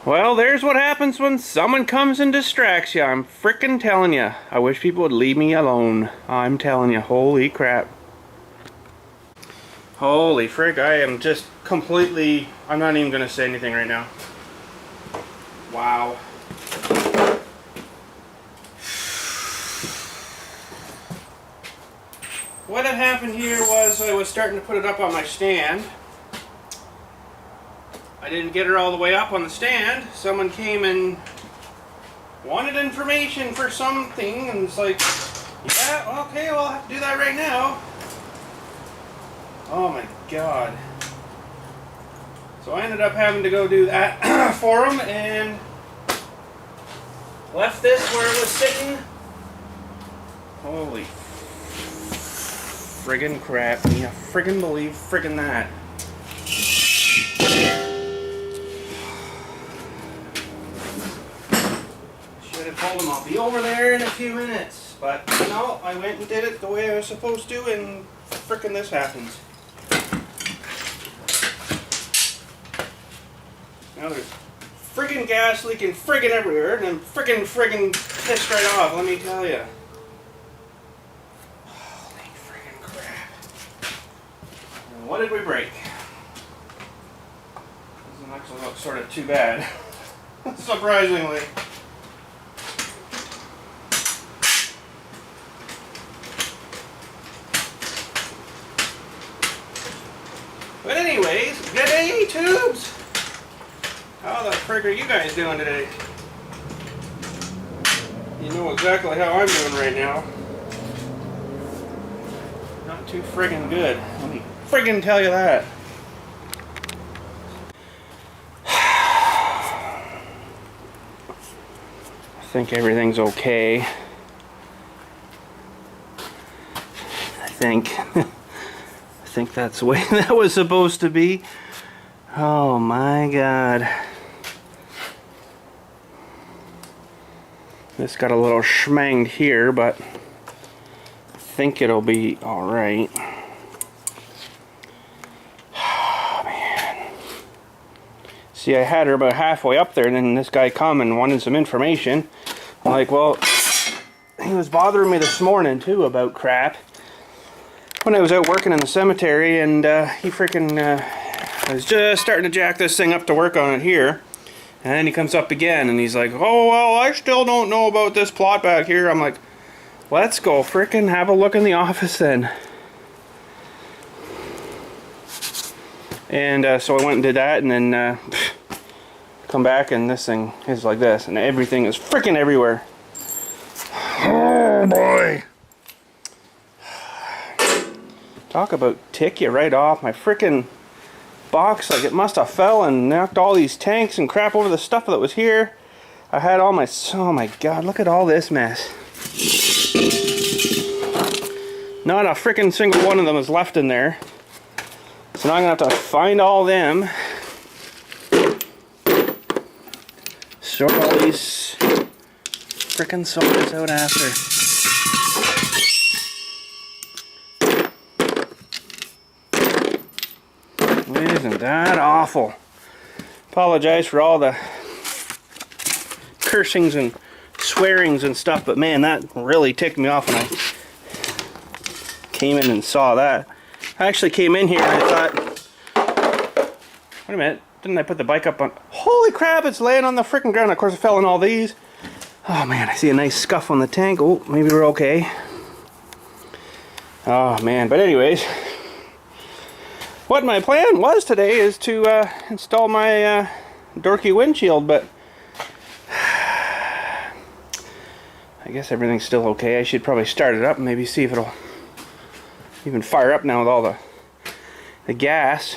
Well, there's what happens when someone comes and distracts you. I'm frickin' telling you. I wish people would leave me alone. I'm telling you. Holy crap. Holy frick, I am just completely... I'm not even going to say anything right now. Wow. What had happened here was I was starting to put it up on my stand. I didn't get her all the way up on the stand. Someone came and wanted information for something, and it's like, yeah, okay, well, I'll have to do that right now. Oh my god. So I ended up having to go do that for them, and left this where it was sitting. Holy friggin' crap. Can you friggin' believe friggin' that? Told him I'll be over there in a few minutes, but no, I went and did it the way I was supposed to, and frickin' this happens. Now there's friggin' gas leaking friggin' everywhere, and I'm friggin' pissed right off, let me tell you. Holy friggin' crap. And what did we break? Doesn't actually look sort of too bad, surprisingly. But anyways, good day, tubes! How the frig are you guys doing today? You know exactly how I'm doing right now. Not too friggin' good. Let me friggin' tell you that. I think everything's okay. I think that's the way that was supposed to be. Oh my god. This got a little schmanged here, but I think it'll be alright. Oh, man. See, I had her about halfway up there, and then this guy come and wanted some information. I'm like, well, he was bothering me this morning too about crap. When I was out working in the cemetery, and he freaking was just starting to jack this thing up to work on it here, and then he comes up again and he's like, oh well, I still don't know about this plot back here. I'm like, let's go freaking have a look in the office then. And so I went and did that, and then come back and this thing is like this, and everything is freaking everywhere. Oh boy. Talk about tick you right off. My frickin' box, like it must have fell and knocked all these tanks and crap over the stuff that was here. I had all my, oh my god, look at all this mess. Not a frickin' single one of them is left in there. So now I'm gonna have to find all them. Sort all these frickin' sockets out after. Isn't that awful? Apologize for all the cursings and swearings and stuff, but man, that really ticked me off when I came in and saw that. I actually came in here and I thought, wait a minute, didn't I put the bike up on? Holy crap, it's laying on the frickin' ground. Of course, it fell in all these. Oh man, I see a nice scuff on the tank. Oh, maybe we're okay. Oh man, but anyways, what my plan was today is to install my dorky windshield, but I guess everything's still okay. I should probably start it up and maybe see if it'll even fire up now with all the gas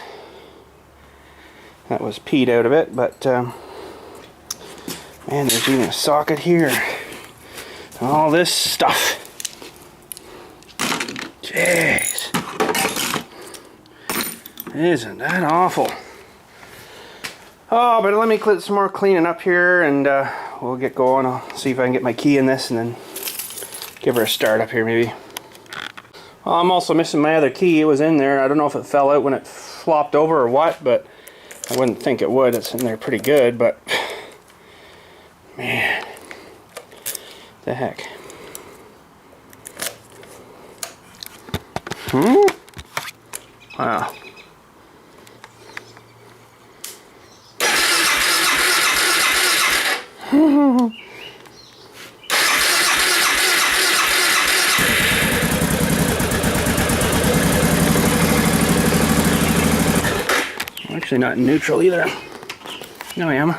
that was peed out of it. But man, there's even a socket here. All this stuff. Jeez. Isn't that awful? Oh, but let me get some more cleaning up here, and we'll get going. I'll see if I can get my key in this and then give her a start up here maybe. Well, I'm also missing my other key. It was in there. I don't know if it fell out when it flopped over or what, but I wouldn't think it would. It's in there pretty good, but Man. The heck. Wow. Actually not in neutral either. No, I am.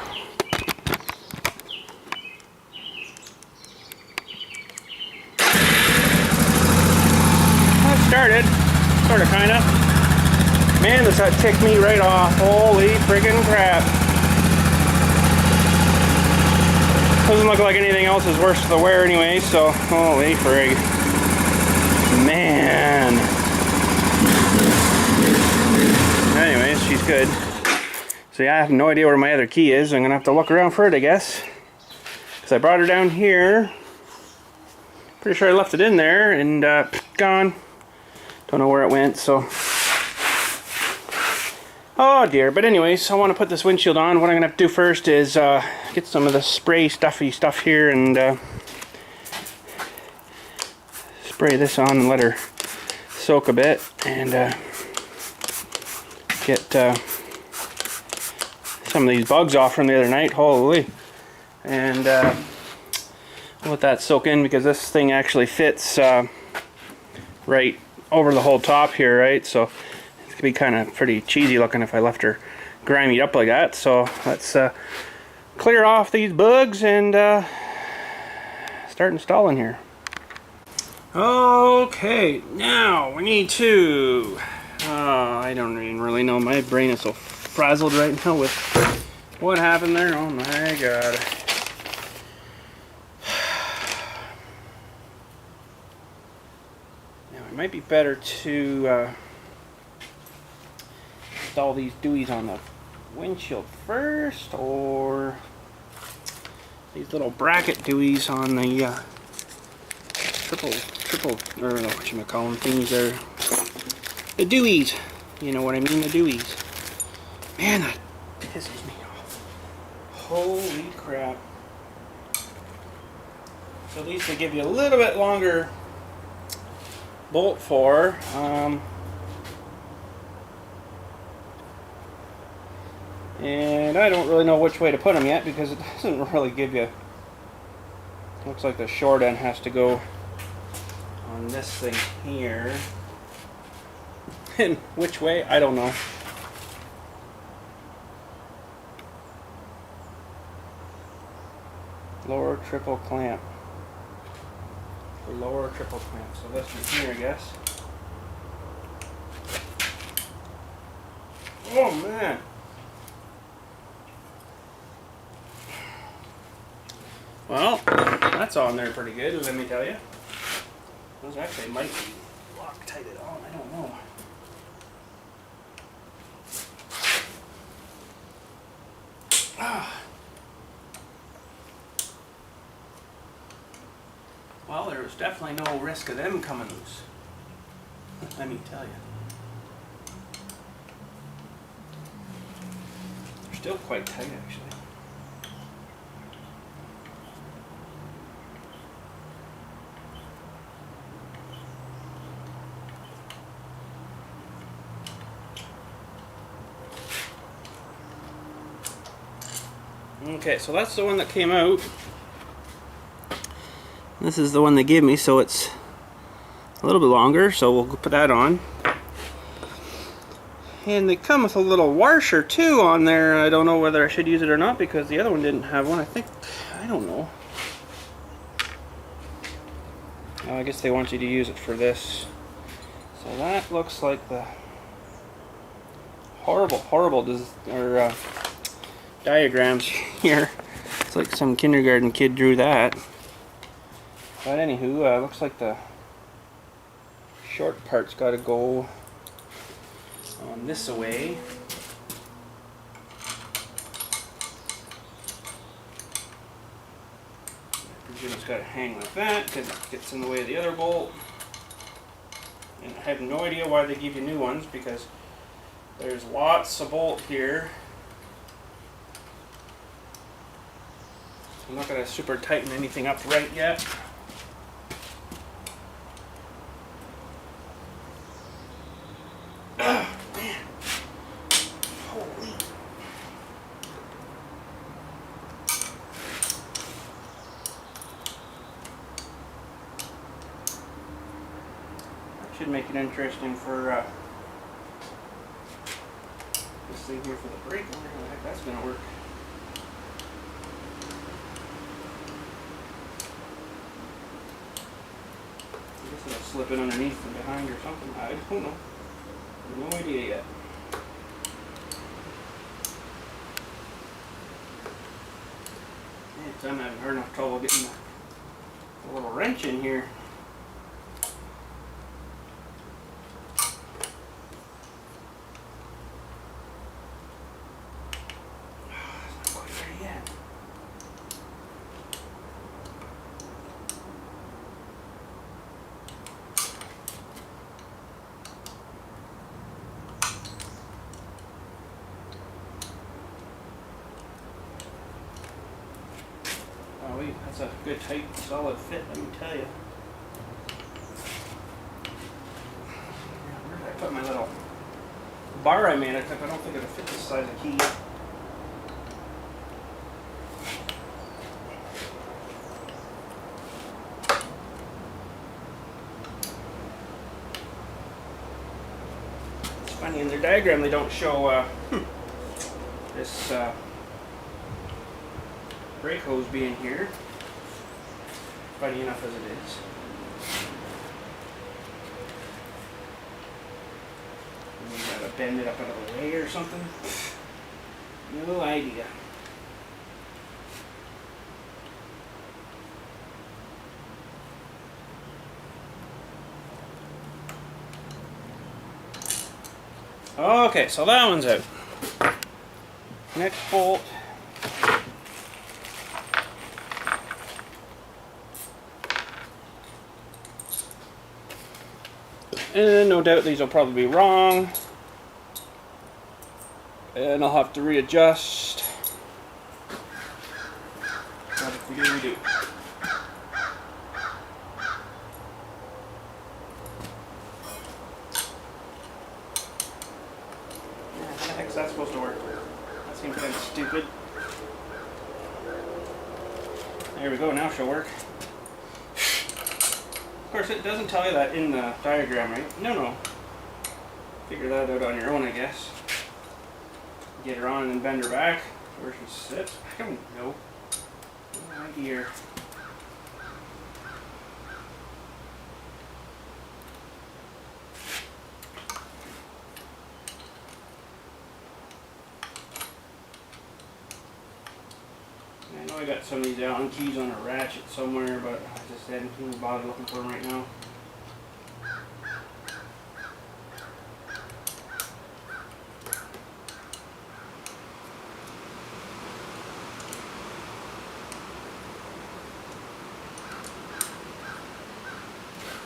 That started. Sorta, kinda. Man, this ticked me right off. Holy friggin' crap. Doesn't look like anything else is worse for the wear anyway, so holy frig. Man. Anyways, she's good. So yeah, I have no idea where my other key is. I'm gonna have to look around for it, I guess. Because I brought her down here. Pretty sure I left it in there and gone. Don't know where it went, so. Oh dear, but anyways, I want to put this windshield on. What I'm gonna have to do first is get some of the spray stuffy stuff here and spray this on and let her soak a bit and get some of these bugs off from the other night. Holy. And I'll let that soak in because this thing actually fits right over the whole top here, right? So it's gonna be kind of pretty cheesy looking if I left her grimy up like that. So let's clear off these bugs and start installing here. Okay, now we need to I don't even really know, my brain is so frazzled right now with what happened there. Oh my god. Now it might be better to install these dewies on the windshield first, or these little bracket dewies on the triple, or whatchamacallem things there. The dewies. You know what I mean, the dewies. Man, that pisses me off. Holy crap. So at least they give you a little bit longer bolt for. And I don't really know which way to put them yet because it doesn't really give you. Looks like the short end has to go on this thing here. And which way? I don't know. Lower triple clamp. The lower triple clamp. So this one here, I guess. Oh man. Well, that's on there pretty good, let me tell you. Those actually might be Loctited on, I don't know. Well, there was definitely no risk of them coming loose. Let me tell you. They're still quite tight, actually. Okay, so that's the one that came out. This is the one they gave me, so it's a little bit longer, so we'll put that on. And they come with a little washer too on there. I don't know whether I should use it or not because the other one didn't have one. I don't know. I guess they want you to use it for this. So that looks like the horrible diagrams here. It's like some kindergarten kid drew that. But anywho, looks like the short part's got to go on this away. I presume it's got to hang like that because it gets in the way of the other bolt. And I have no idea why they give you new ones because there's lots of bolt here. I'm not going to super tighten anything up right yet. Man. Holy. That should make it interesting for this thing here for the brake. I wonder how the heck that's going to work. I guess it'll slip in underneath from behind or something. I don't know. No idea yet. Yeah, I'm having hard enough trouble getting a little wrench in here. It's not quite there yet. Oh wait, that's a good tight solid fit, let me tell you. Where did I put my little bar I made? I don't think it'll fit this size of key. It's funny, in their diagram they don't show this brake hose being here. Funny enough as it is. We gotta bend it up out of the way or something. No idea. Okay, so that one's out. Next bolt. And no doubt these will probably be wrong. And I'll have to readjust. But if we do, we do. Yeah, how the heck's that supposed to work? That seems kind of stupid. There we go, now she'll work. Of course, it doesn't tell you that in the diagram, right? No. Figure that out on your own, I guess. Get her on and then bend her back where she sits. I don't know. No idea. I know I got some of these Allen keys on a ratchet somewhere, but I just hadn't even bothered looking for them right now.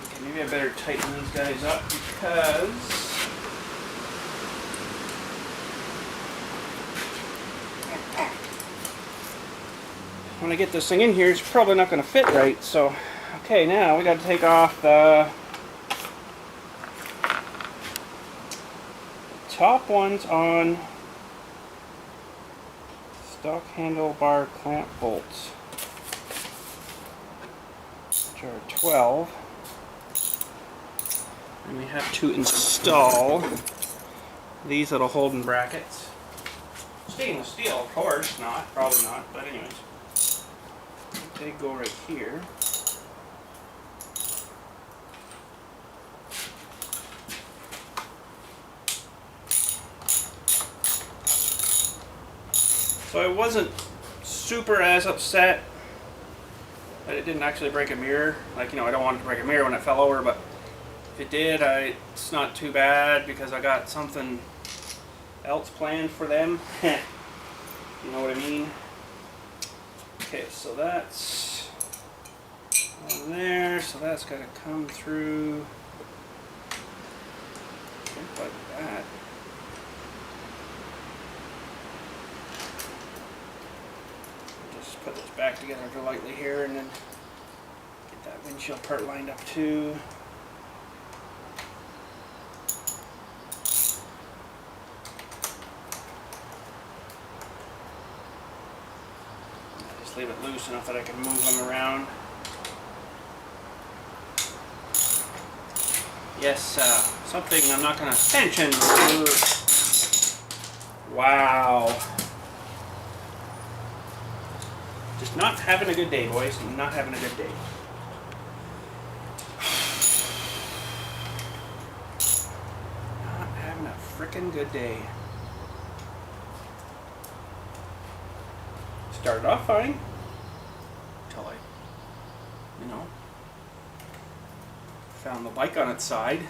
Okay, maybe I better tighten these guys up because when I get this thing in here, it's probably not going to fit right. So, okay, now we got to take off the top ones on stock handlebar clamp bolts, which are 12. And we have to install these little holding brackets. Stainless steel, of course, probably not, but anyways. They go right here. So I wasn't super as upset that it didn't actually break a mirror. Like, I don't want it to break a mirror when it fell over, but if it did, it's not too bad because I got something else planned for them. You know what I mean? Okay, so that's on there, so that's got to come through like that. Just Just put this back together lightly here and then get that windshield part lined up too. Just leave it loose enough that I can move them around. Yes, something I'm not going to mention. Wow. Just not having a good day, boys. Not having a good day. Not having a frickin' good day. Started off fine. Until I, you know, found the bike on its side.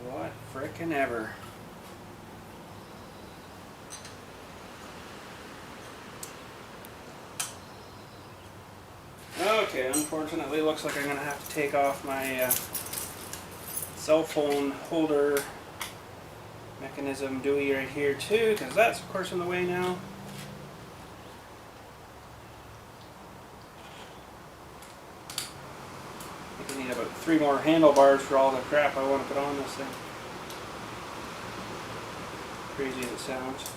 What frickin' ever. Okay, unfortunately looks like I'm gonna have to take off my cell phone holder mechanism dewey right here too, because that's of course in the way now. I think I need about 3 more handlebars for all the crap I want to put on this thing. Crazy as it sounds.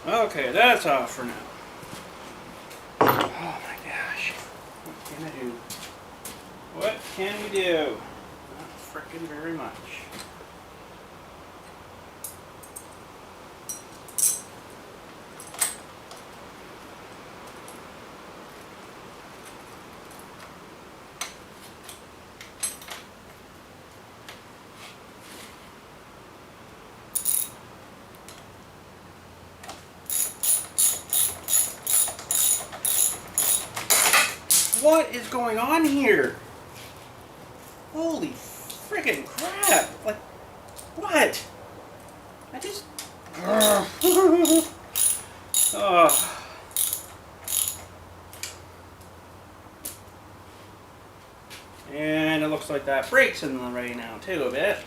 Okay, that's off for now. Oh my gosh. What can I do? What can we do? Not frickin' very much. What is going on here? Holy freaking crap! Like, what? I just... Oh. And it looks like that brake's in the way now too a bit.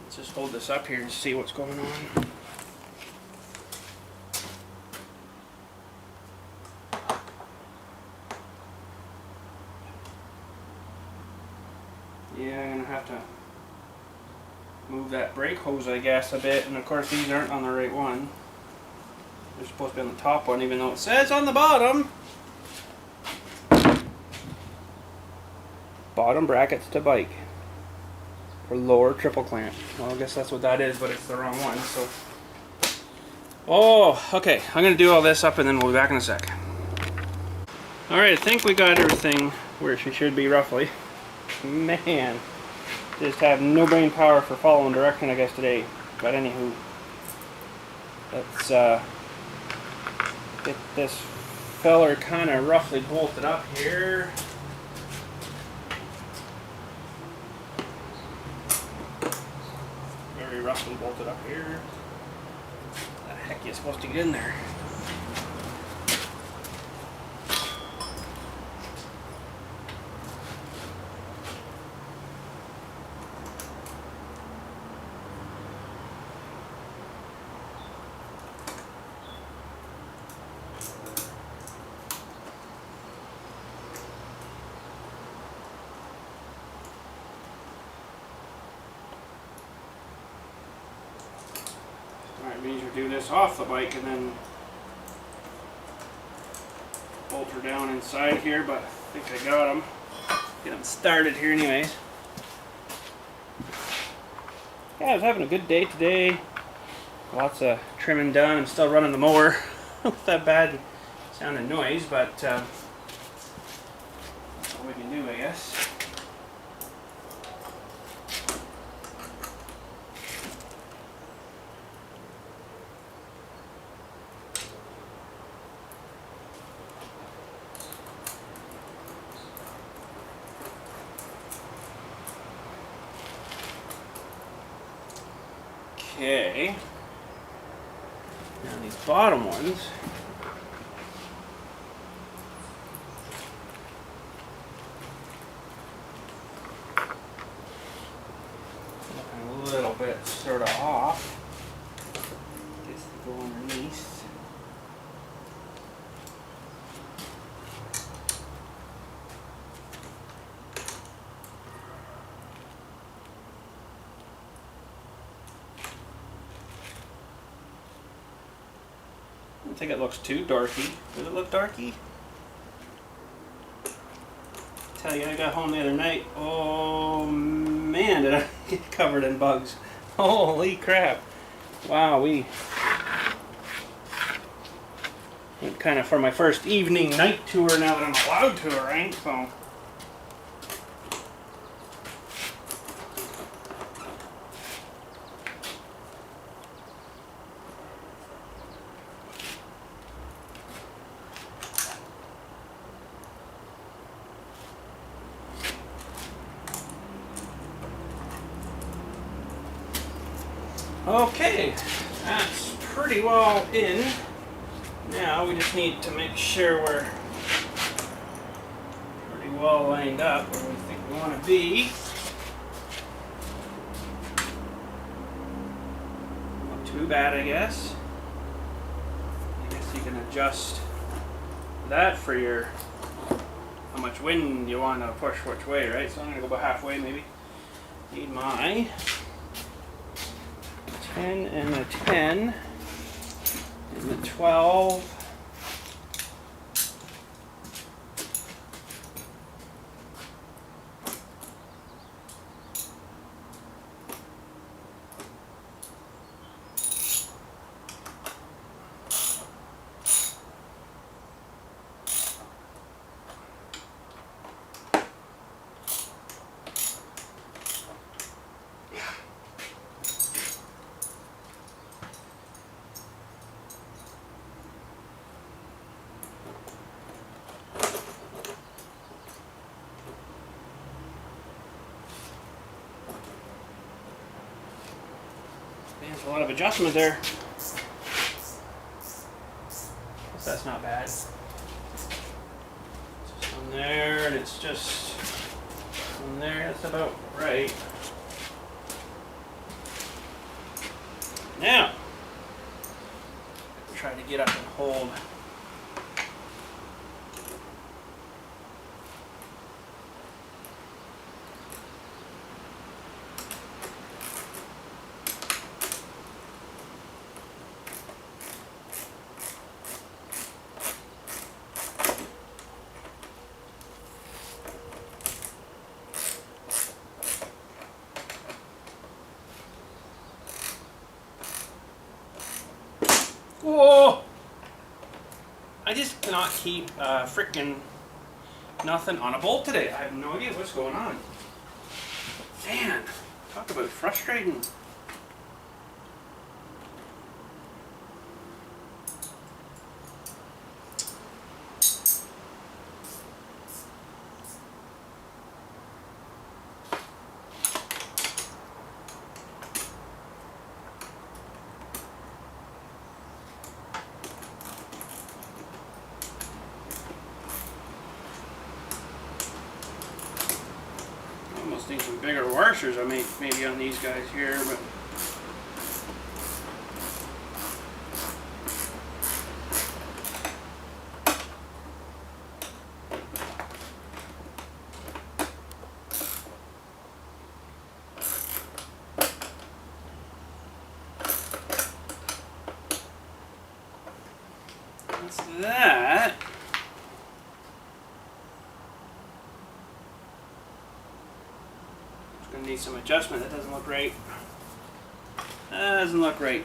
Let's just hold this up here and see what's going on. Yeah, I'm gonna have to move that brake hose, I guess, a bit. And of course, these aren't on the right one. They're supposed to be on the top one, even though it says on the bottom. Bottom brackets to bike. For lower triple clamp. Well, I guess that's what that is, but it's the wrong one, so. Oh, okay. I'm gonna do all this up and then we'll be back in a sec. Alright, I think we got everything where she should be roughly. Man, just have no brain power for following direction, I guess, today. But anywho, let's get this feller kind of roughly bolted up here. Very roughly bolted up here. How the heck are you supposed to get in there? Alright, means we do this off the bike and then bolt her down inside here, but I think I got them. Get them started here anyways. Yeah, I was having a good day today. Lots of trimming done. I'm still running the mower with that bad sounding noise, but that's all we can do, I guess. Okay. Now these bottom ones. Looking a little bit sort of off. Guess they go underneath. I don't think it looks too darky. Does it look darky? Tell you, I got home the other night. Oh man, did I get covered in bugs. Holy crap. Wow, we went kind of for my first evening night tour now that I'm allowed to, right? So. Okay, that's pretty well in. Now we just need to make sure we're pretty well lined up where we think we want to be. Not too bad, I guess. I guess you can adjust that for your how much wind you want to push which way, right? So I'm going to go about halfway maybe. Need my 10 and a 10 and the 12. There's a lot of adjustment there. That's not bad. It's just on there, and it's just on there. That's about right. Now, try to get up and hold. Whoa! I just cannot keep frickin' nothing on a bolt today. I have no idea what's going on. Man, talk about frustrating. Almost need some bigger washers. I may maybe on these guys here, but that's that. Gonna need some adjustment. That doesn't look right. That doesn't look right.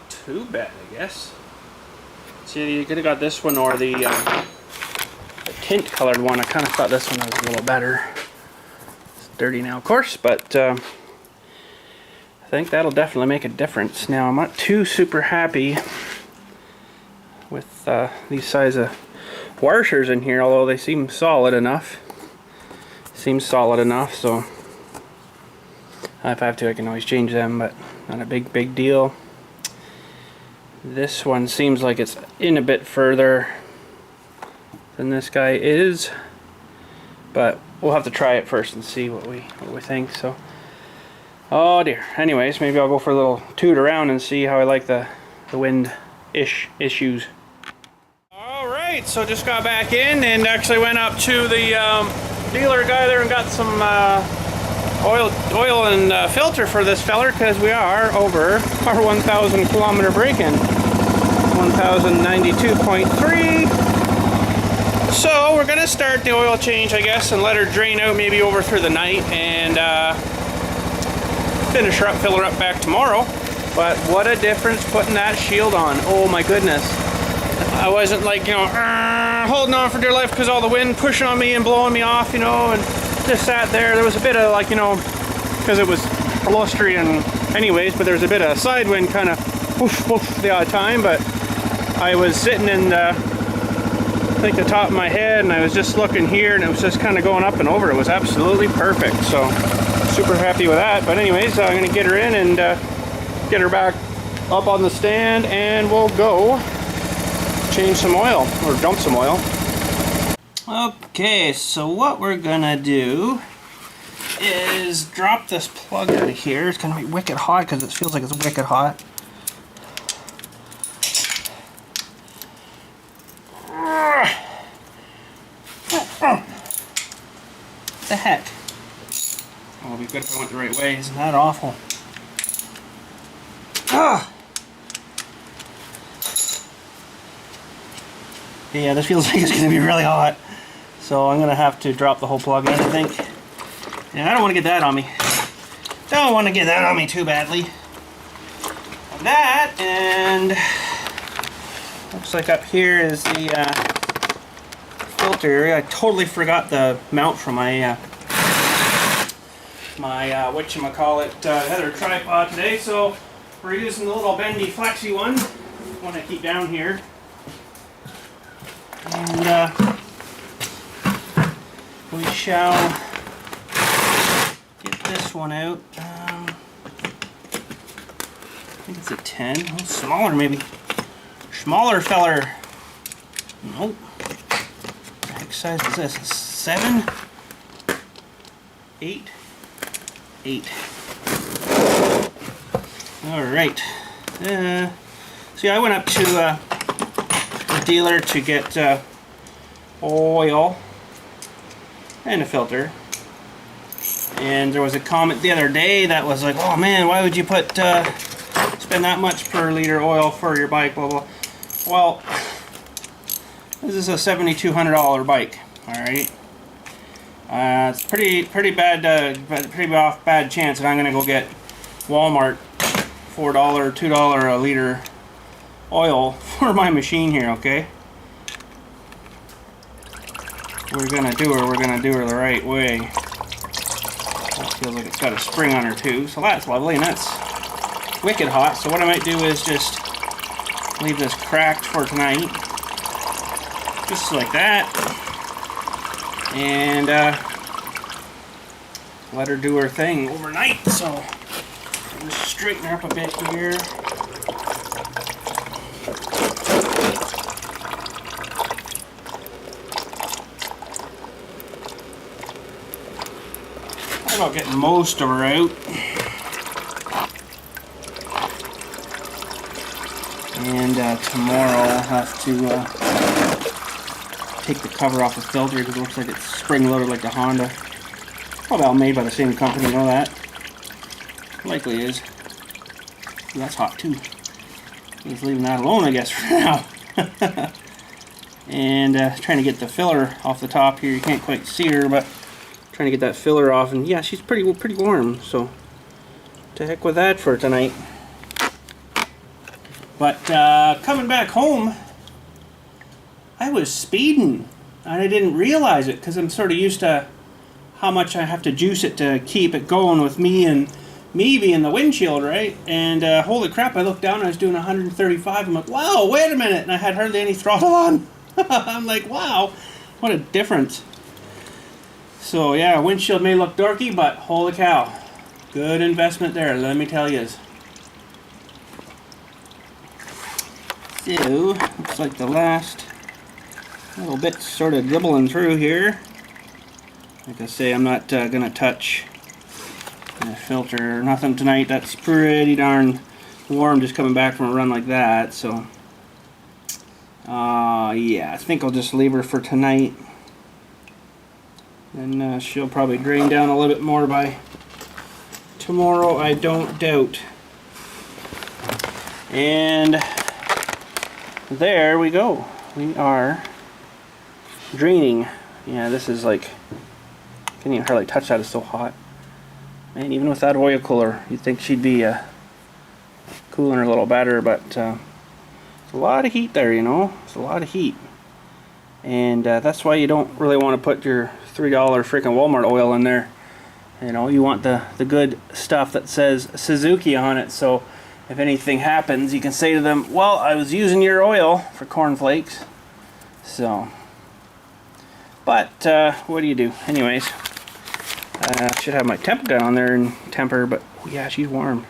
too bad, I guess. See, you could have got this one or the tint colored one. I kind of thought this one was a little better. It's dirty now, of course, but I think that'll definitely make a difference. Now, I'm not too super happy with these size of washers in here, although they seem solid enough. Seems solid enough, so if I have to, I can always change them, but not a big deal. This one seems like it's in a bit further than this guy is, but we'll have to try it first and see what we think. So, oh dear. Anyways, maybe I'll go for a little toot around and see how I like the wind-ish issues. All right, so just got back in and actually went up to the dealer guy there and got some oil and filter for this feller, because we are over our 1,000 kilometer break-in, 1,092.3. So we're gonna start the oil change, I guess, and let her drain out maybe over through the night, and finish her up, fill her up back tomorrow. But what a difference putting that shield on. Oh my goodness. I wasn't like, you know, holding on for dear life because all the wind pushing on me and blowing me off, you know, and just sat there. There was a bit of, like, you know, because it was blustery and anyways, but there was a bit of side wind kind of whoosh whoosh the odd time. But I was sitting in I think the top of my head, and I was just looking here, and it was just kind of going up and over. It was absolutely perfect, so super happy with that. But anyways, I'm gonna get her in and get her back up on the stand, and we'll go change some oil, or dump some oil. Okay, so what we're gonna do is drop this plug out of here. It's gonna be wicked hot because it feels like it's wicked hot. What the heck? Oh, it'd be good if I went the right way. Isn't that awful? Yeah, this feels like it's going to be really hot. So I'm going to have to drop the whole plug in, I think. Yeah, I don't want to get that on me. Don't want to get that on me too badly. Like that, and looks like up here is the filter area. I totally forgot the mount from my whatchamacallit other tripod today, so we're using the little bendy flexi one I keep down here. And we shall get this one out. I think it's a 10. A little smaller, maybe. Smaller feller. Nope. What the heck size is this? A 7? 8? 8. Alright. See, I went up to the dealer to get oil and a filter, and there was a comment the other day that was like, oh man, why would you spend that much per liter oil for your bike, blah blah. Well, this is a $7,200 bike, alright. It's pretty bad chance that I'm gonna go get Walmart $4, $2 a liter oil for my machine here, okay? We're gonna do her the right way. That feels like it's got a spring on her too, so that's lovely, and that's wicked hot. So what I might do is just leave this cracked for tonight, just like that, and let her do her thing overnight. So just straighten her up a bit here. I'll get most of her out. And tomorrow I'll have to take the cover off the filter because it looks like it's spring-loaded like the Honda. Probably all made by the same company, you know that? Likely is. Ooh, that's hot too. Just leaving that alone, I guess, for now. And trying to get the filler off the top here. You can't quite see her, but trying to get that filler off, and yeah, she's pretty warm, so to heck with that for tonight. But coming back home, I was speeding, and I didn't realize it because I'm sort of used to how much I have to juice it to keep it going with me being the windshield, right? And holy crap, I looked down and I was doing 135. I'm like, wow, wait a minute, and I had hardly any throttle on. I'm like, wow, what a difference. So yeah, windshield may look dorky, but holy cow, good investment there, let me tell you. So, looks like the last little bit sort of dribbling through here. Like I say, I'm not going to touch the filter or nothing tonight. That's pretty darn warm just coming back from a run like that. So, yeah, I think I'll just leave her for tonight. And she'll probably drain down a little bit more by tomorrow, I don't doubt. And there we go. We are draining. Yeah, this is like, can't even hardly touch that, it's so hot. And even with that oil cooler, you'd think she'd be cooling her a little better, but it's a lot of heat there, you know. It's a lot of heat. And that's why you don't really want to put your $3 freaking Walmart oil in there. You know, you want the good stuff that says Suzuki on it, so if anything happens, you can say to them, well, I was using your oil for cornflakes. So, but what do you do? Anyways, should have my temp gun on there and temper, but yeah, she's warm.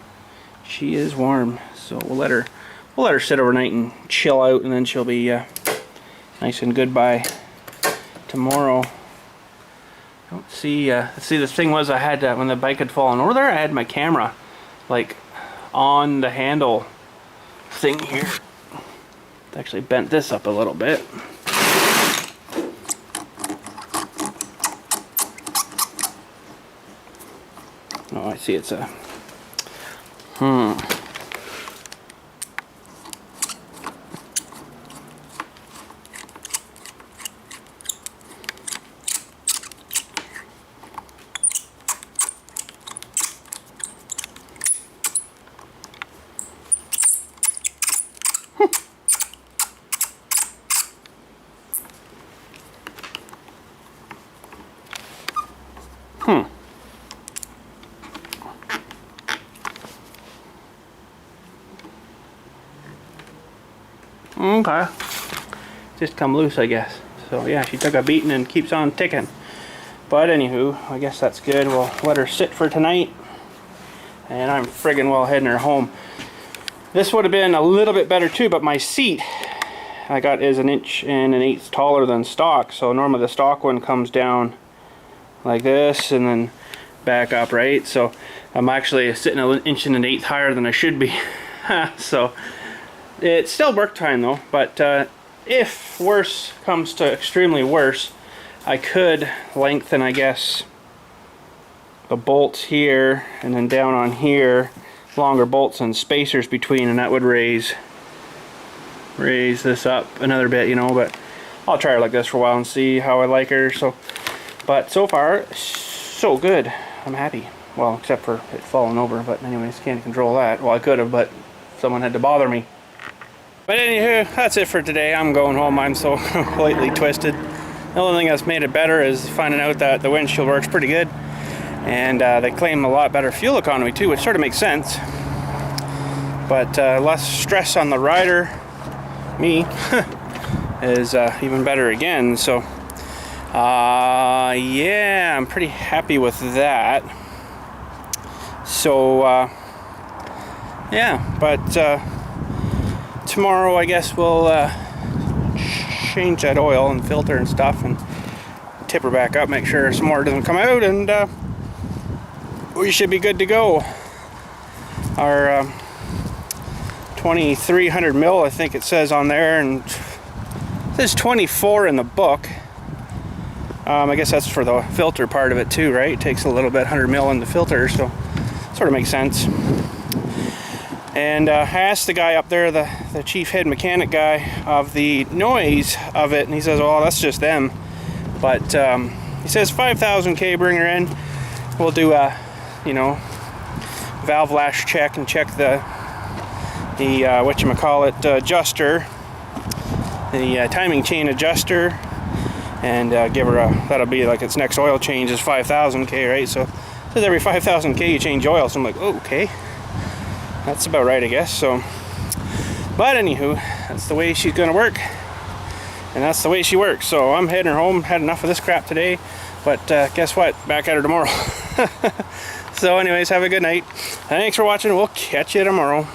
She is warm, so we'll let her sit overnight and chill out, and then she'll be nice and good by tomorrow. Don't see. See, the thing was, I had when the bike had fallen over there, I had my camera like on the handle thing here. Actually bent this up a little bit. Oh, I see, it's a okay. Just come loose, I guess. So yeah, she took a beating and keeps on ticking. But anywho, I guess that's good. We'll let her sit for tonight. And I'm friggin' well heading her home. This would have been a little bit better too, but my seat I got is 1 1/8 inches taller than stock. So normally the stock one comes down like this and then back up, right? So I'm actually sitting 1 1/8 inches higher than I should be. So it's still work time though, but if worse comes to extremely worse, I could lengthen, I guess, the bolts here and then down on here, longer bolts and spacers between, and that would raise this up another bit, you know. But I'll try her like this for a while and see how I like her. So, but so far so good. I'm happy. Well, except for it falling over, but anyways, can't control that. Well, I could have, but someone had to bother me. But anywho, that's it for today. I'm going home. I'm so completely twisted. The only thing that's made it better is finding out that the windshield works pretty good. And they claim a lot better fuel economy too, which sort of makes sense. But less stress on the rider, me, is even better again. So yeah, I'm pretty happy with that. So yeah, but tomorrow I guess we'll change that oil and filter and stuff and tip her back up, make sure some more doesn't come out, and we should be good to go. Our 2300 mil, I think it says on there, and it says 24 in the book. I guess that's for the filter part of it too, right? It takes a little bit, 100 mil in the filter, so sort of makes sense. And I asked the guy up there, the chief head mechanic guy, of the noise of it, and he says, "Oh, that's just them." But he says 5,000 K, bring her in. We'll do a, you know, valve lash check and check the the whatchamacallit adjuster, the timing chain adjuster, and give her a, that'll be like its next oil change is 5,000 K, right? So it says every 5,000 K you change oil, so I'm like, oh, okay, that's about right, I guess. So, but anywho, that's the way she's gonna work, and that's the way she works. So I'm heading her home. Had enough of this crap today, but guess what? Back at her tomorrow. So anyways, have a good night. Thanks for watching. We'll catch you tomorrow.